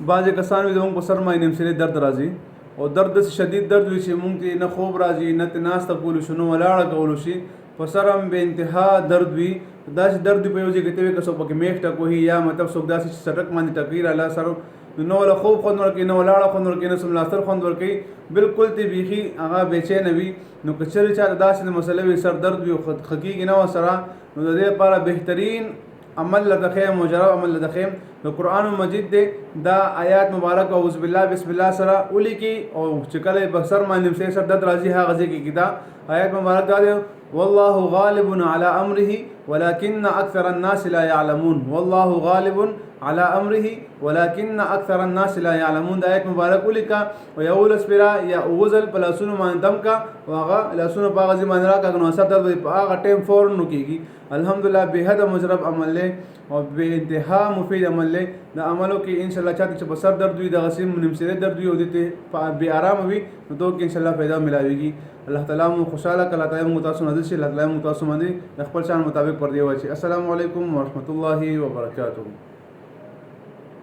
بعضې کسان وي زموږ په سر باندې نمسلې درد راځي او درد داسې شدید درد وي چې موږ ته نه خوب راځي نه ته ناسته کولی شو نه ولاړه کولی شي په سر هم بې انتها درد وي داسې درد وي په یو ځای کې ته وي که څوک پکې میخ ټکوهي یا مطلب څوک داسې چې سټک باندې ټکوي راله سر نو ولا خوب خوند ورکوي نه ولاړه خوند ورکوي نه سملاستر خوند ورکوي بالکل ته بیخي هغه بېچینه وي نو که چېرې چاته داسې مسله وي سر درد وي او ښه کېږي نه ورسره نو د دې لپاره بهترین عمل لته خیم مجرب عمل لته خیم د قرآن مجید دی دا آیات مبارک اعوذ بالله بسم الله سره ولیکي او چې کله به سر باندې سر درد راځي هغه ځای کې دا آیات مبارک دا دی والله غالب على امره ولكن اكثر الناس لا يعلمون والله غالب على امره ولكن اكثر الناس لا يعلمون دا آیت مبارک ولیکا او یو لسپرا یا اوزل پلاسونو باندې دم کا واغه لاسونو په غزي باندې راکا نو سر درد په هغه ټیم فورن نو کیږي الحمدلله به حد مجرب عمل له او به انتها مفید عمل له د عملو کې ان شاء الله چاته چې په سر درد وي د غسیم منمسره درد وي او دته به آرام وي نو دوی ان شاء الله پیدا ملاويږي الله تعالی مو خوشاله کله تعالی مو تاسو نازل شي الله تعالی مو تاسو باندې خپل شان مطابق پر دی وایي السلام علیکم ورحمت الله وبرکاته